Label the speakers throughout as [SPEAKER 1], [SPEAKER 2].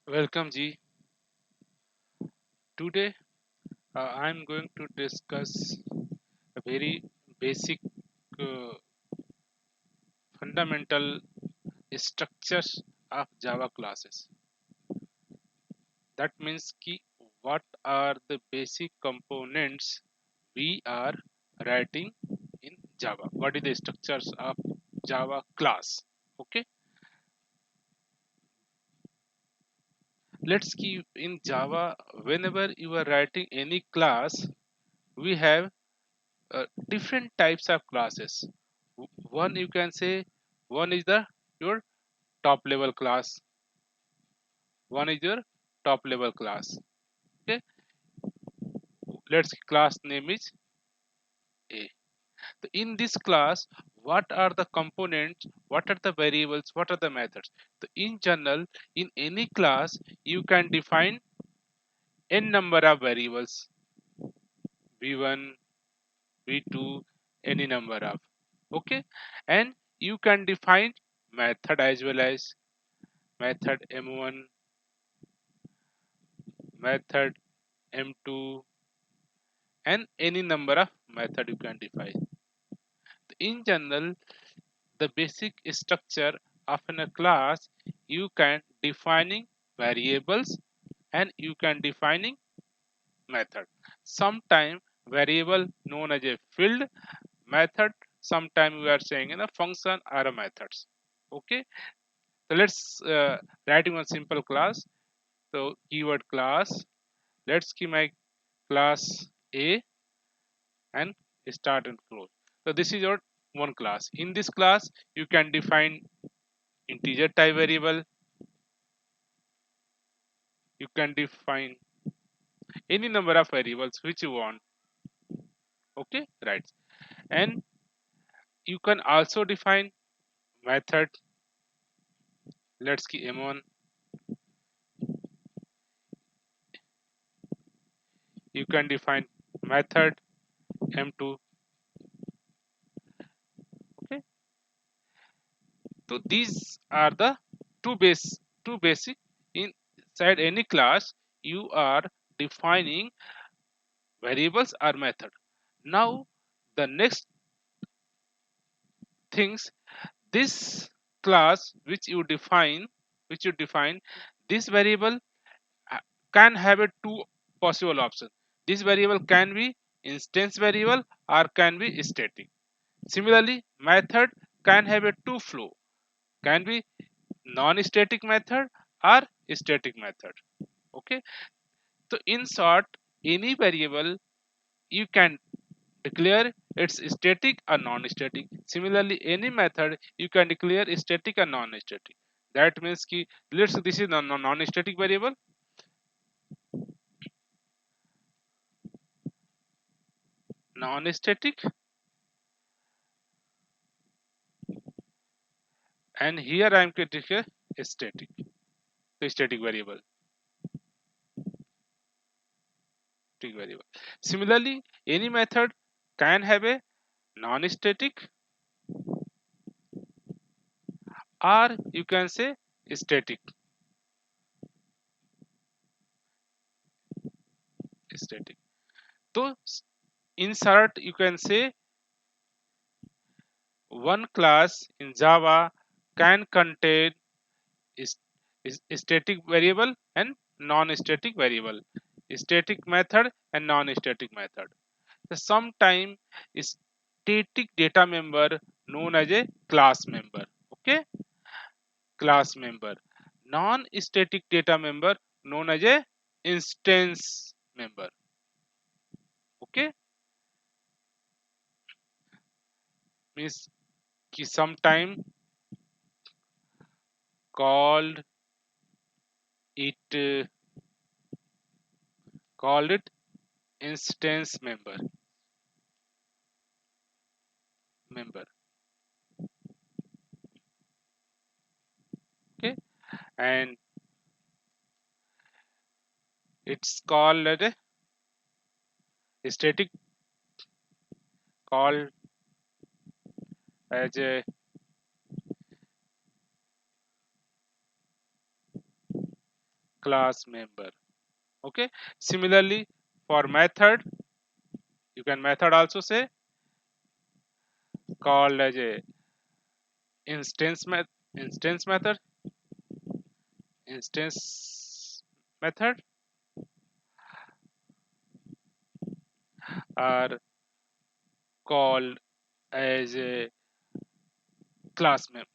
[SPEAKER 1] Welcome G. Today I'm going to discuss a very basic uh, fundamental structures of Java classes. That means ki what are the basic components we are writing in Java. What is the structures of Java class? Okay, let's keep in Java. Whenever you are writing any class, we have different types of classes. One you can say one is the your top level class, one is your top level class. Okay, let's class name is A. So in this class, what are the components, what are the variables, what are the methods? So in general, in any class you can define n number of variables, v1, v2, any number of. Okay, and you can define method as well as method m1, method m2, and any number of method you can define. In general, the basic structure of a class, you can defining variables and you can defining method. Sometime variable known as a field, method sometime we are saying in a function or a methods. Okay, so let's writing one simple class. So keyword class, let's give my class A and start and close. So this is your one class. In this class, you can define integer type variable. You can define any number of variables which you want. Okay, right. And you can also define method. Let's key m1. You can define method m2. Okay. So these are the two basic inside any class. You are defining variables or method. Now the next things, this class which you define, this variable uh, can have a two possible options. This variable can be instance variable or can be static. Similarly, method can have a two flow, can be non-static method or static method. Okay, so in short, any variable you can declare it's static or non-static. Similarly, any method you can declare static or non-static. That means ki let's this is non-static variable, non-static, and here I am getting a static, the static variable, static variable. Similarly, any method can have a non-static or you can say static, static. So insert you can say one class in Java can contain is, static variable and non-static variable, static method and non-static method. So sometime static data member known as a class member. Okay, class member. Non-static data member known as a instance member. Okay, means ki sometime called it called it instance member. Okay, and it's called as a static, called as a class member. Okay, similarly for method, you can method also say called as a instance method, instance method, are called as a class method.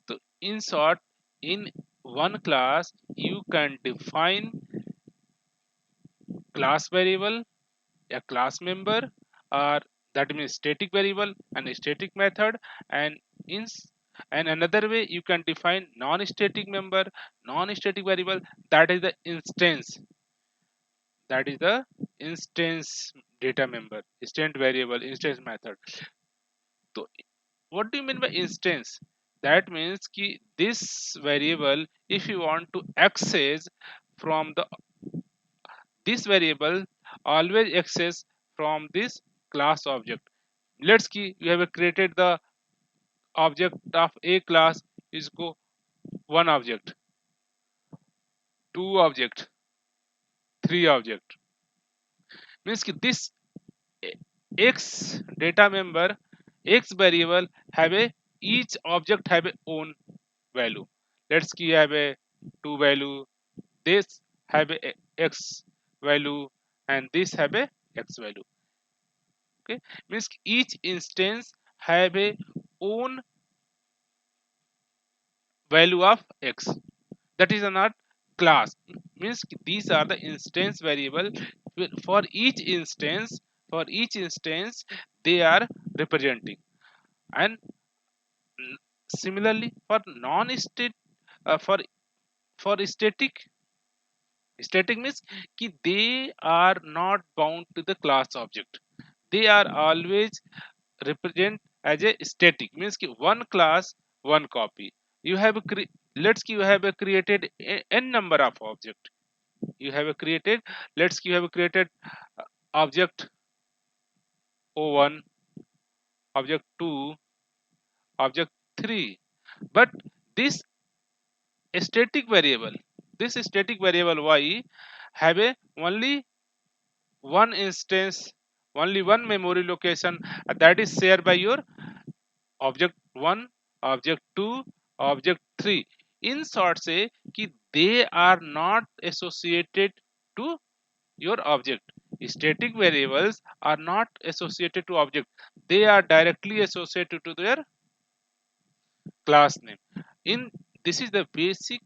[SPEAKER 1] So in short, in one class you can define class variable, a class member, or that means static variable and a static method, and in and another way you can define non-static member, non-static variable, that is the instance, that is the instance data member, instance variable, instance method. So what do you mean by instance? That means ki this variable, if you want to access from the this variable, always access from this class object. Let's see, you have created the object of a class is go one object, two object, three object. Means ki this x data member, x variable have a each object have a own value. Let's see, have a two value, this have a x value, and this have a x value. Okay, means each instance have a own value of x, that is not class. Means these are the instance variable. For each instance, for each instance they are representing. And similarly for non-state, for static means ki they are not bound to the class object, they are always represent as a static, means ki one class one copy. You have let's you have created n number of object. You have created, let's you have created object o1, object 2, object 3, but this static variable, this static variable y have a only one instance, only one memory location, that is shared by your object 1, object 2, object 3. In short say कि they are not associated to your object. Static variables are not associated to object, they are directly associated to their class name. In this is the basic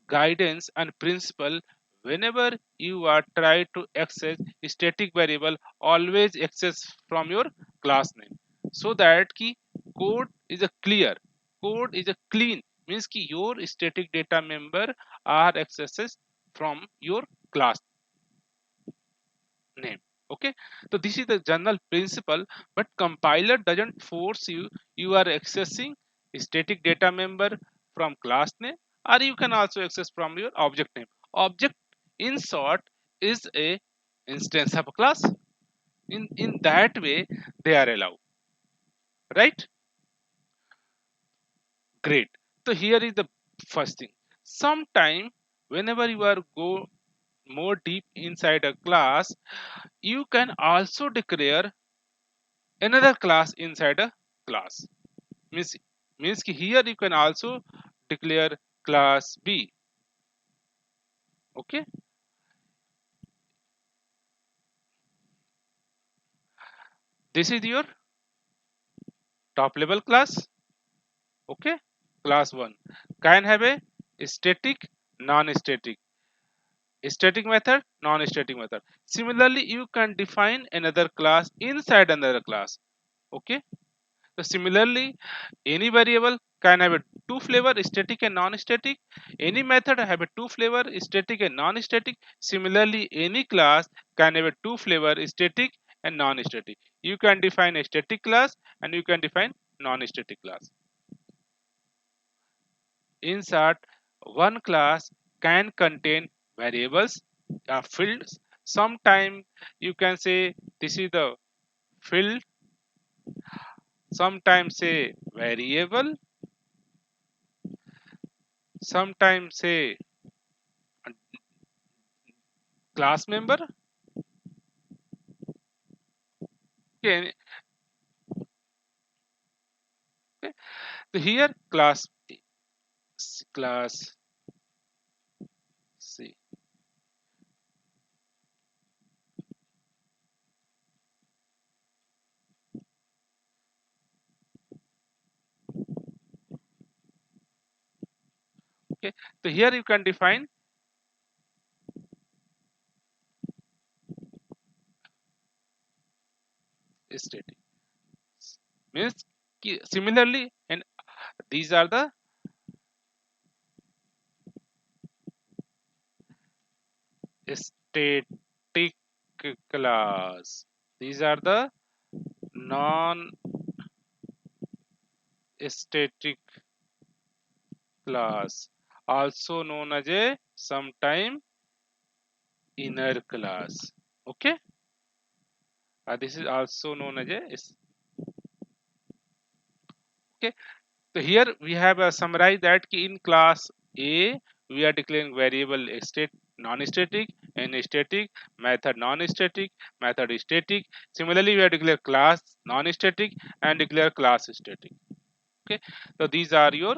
[SPEAKER 1] guidance and principle. Whenever you are trying to access static variable, always access from your class name, so that ki code is a clear, code is a clean, means ki your static data member are accesses from your class name. Okay, so this is the general principle, but compiler doesn't force you. You are accessing static data member from class name, or you can also access from your object name. Object in short is a instance of a class. In that way they are allowed, right? Great. So here is the first thing. Sometime whenever you are go more deep inside a class, you can also declare another class inside a class. Means ki here you can also declare class B. Okay, this is your top level class. Okay, class 1 can have a static, non-static, static method, non-static method. Similarly you can define another class inside another class. Okay, so similarly, any variable can have a two flavor, static and non-static. Any method have a two flavor, static and non-static. Similarly, any class can have a two flavor, static and non-static. You can define a static class and you can define non-static class. In short, one class can contain variables, fields. Sometime you can say this is the field, sometimes say variable, sometimes say class member. Okay, okay. So here class C. Okay, so here you can define static means similarly, and these are the static class. These are the non-static class, also known as a sometime inner class. Okay, this is also known as a okay. So here we have summarized that in class A we are declaring variable state non-static and static, method non-static, method static. Similarly, we are declare class non-static and declare class static. Okay, so these are your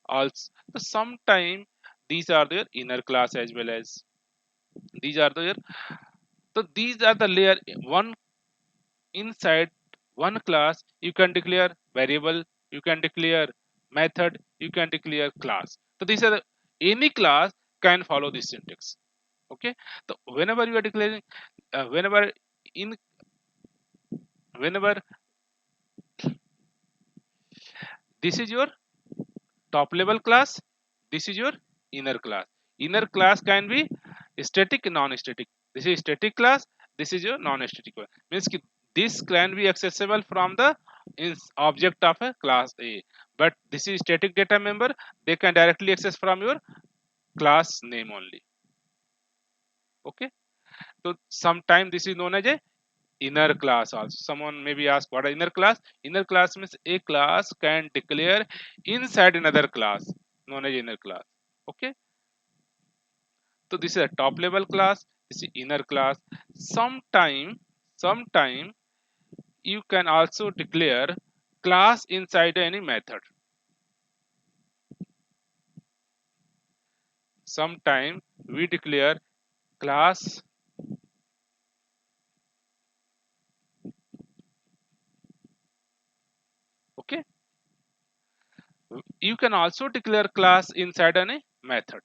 [SPEAKER 1] also. So sometime these are their inner class as well as these are their. So these are the layer one inside one class. You can declare variable, you can declare method, you can declare class. So these are any class can follow this syntax. Okay, so whenever you are declaring whenever in whenever this is your top level class, this is your inner class. Inner class can be static, non-static. This is static class, this is your non-static one. Means this can be accessible from the object of a class A, but this is static data member, they can directly access from your class name only. Okay, so sometime this is known as a inner class also. Someone maybe ask what is inner class. Inner class means a class can declare inside another class, known as inner class. Okay, so this is a top level class, this is inner class. Sometime you can also declare class inside any method. Sometime we declare class. Okay, you can also declare class inside any method.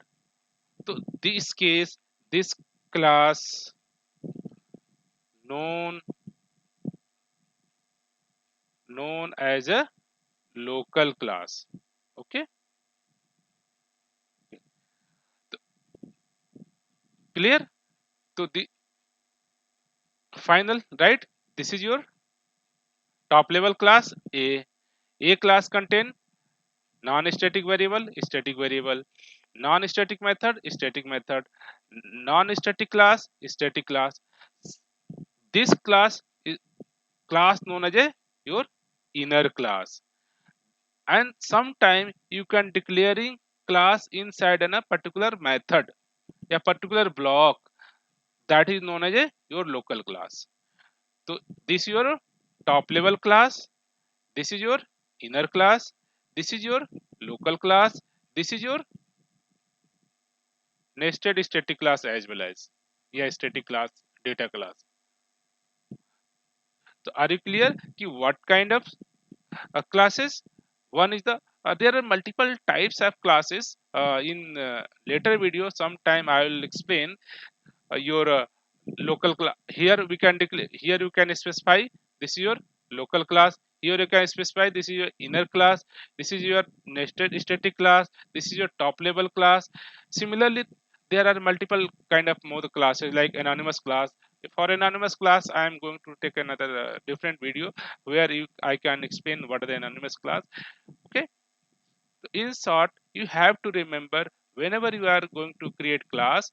[SPEAKER 1] So this case, this class known as a local class. Okay, clear. So the final, right, this is your top level class A class contain non-static variable, static variable, non-static method, static method, non-static class, static class. This class is class known as a your inner class. And sometime you can declaring class inside in a particular method, a particular block, that is known as a your local class. So this is your top level class, this is your inner class, this is your local class, this is your nested static class as well as yeah static class, data class. So are you clear ki what kind of classes? One is the there are multiple types of classes. In later video sometime I will explain your local class. Here we can declare, here you can specify this is your local class, here you can specify this is your inner class, this is your nested static class, this is your top level class. Similarly, there are multiple kind of more classes like anonymous class. For anonymous class I am going to take another different video where I can explain what are the anonymous class. Okay, in short, you have to remember whenever you are going to create class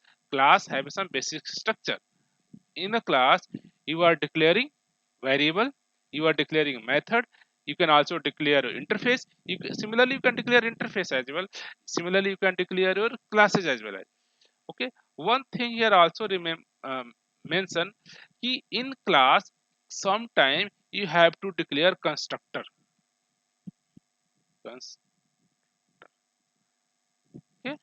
[SPEAKER 1] have some basic structure. In a class you are declaring variable, you are declaring a method. You can also declare interface. Similarly, you can declare interface as well. Similarly, you can declare your classes as well. Okay, one thing here also mention कि in class sometime you have to declare constructor. Okay,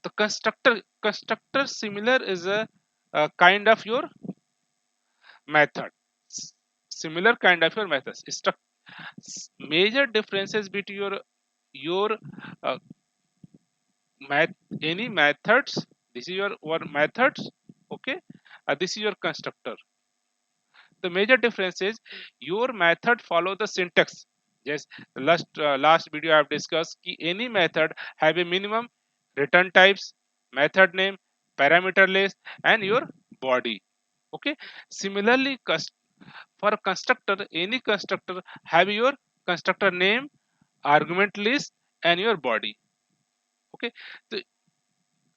[SPEAKER 1] the constructor similar is a kind of your method. Similar kind of your methods. Major differences between your uh, math any methods. This is your methods. Okay, this is your constructor. The major difference is your method follow the syntax. Yes, last video I have discussed कि any method have a minimum return types, method name, parameter list, and your body. Okay, similarly for a constructor, any constructor have your constructor name, argument list, and your body. Okay, so,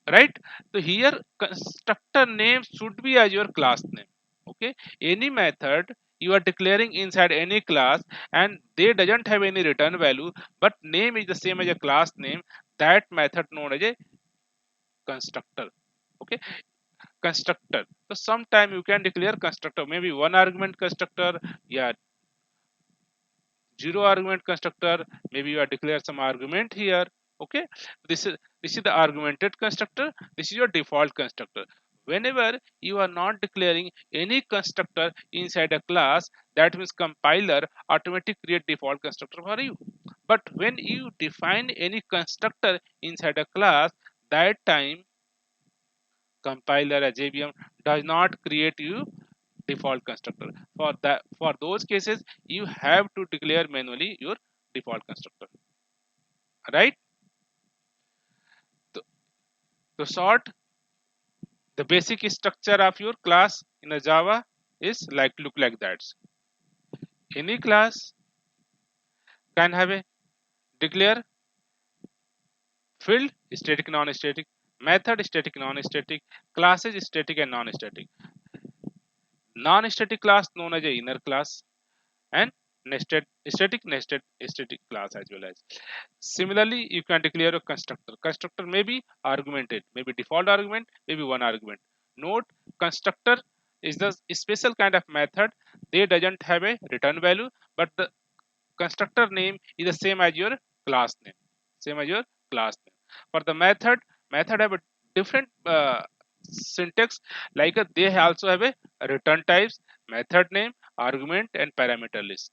[SPEAKER 1] right, so here constructor name should be as your class name. Okay, any method you are declaring inside any class and they doesn't have any return value but name is the same as a class name, that method known as a constructor. Okay, constructor, so sometime you can declare constructor, maybe one argument constructor, yeah, zero argument constructor, maybe you are declare some argument here. Okay, this is the argumented constructor, this is your default constructor. Whenever you are not declaring any constructor inside a class, that means compiler automatically create default constructor for you. But when you define any constructor inside a class, that time compiler or JVM does not create you default constructor. For those cases, you have to declare manually your default constructor. Right? So, to sort the basic structure of your class in a Java is like look like that. Any class can have a declare field static non-static, method static non-static, classes static and non-static. Non-static class known as a inner class and nested static class as well as. Similarly, you can declare a constructor. Constructor may be argumented, maybe default argument, maybe one argument. Note, constructor is the special kind of method. They doesn't have a return value, but the constructor name is the same as your class name. Same as your class name. For the method have a different syntax. Like they also have a return types, method name, argument, and parameter list.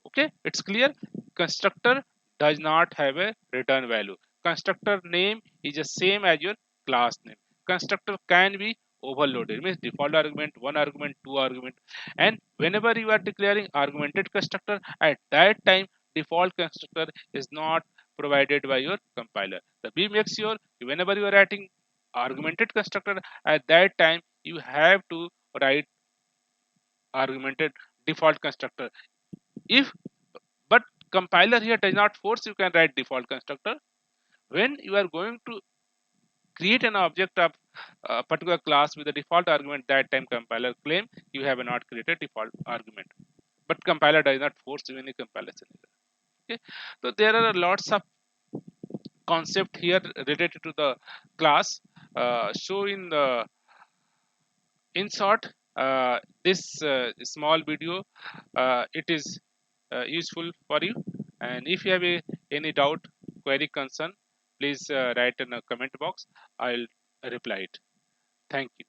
[SPEAKER 1] Okay, it's clear. Constructor does not have a return value. Constructor name is the same as your class name. Constructor can be overloaded, means default argument, one argument, two argument, and whenever you are declaring argumented constructor, at that time default constructor is not provided by your compiler. The b makes sure whenever you are writing argumented constructor, at that time you have to write argumented default constructor. If but compiler here does not force you can write default constructor. When you are going to create an object of a particular class with a default argument, that time compiler claim you have not created default argument, but compiler does not force you any compilation. Okay, so there are lots of concept here related to the class. So in short, this small video it is useful for you, and if you have any doubt, query, concern, please write in a comment box. I'll reply it. Thank you.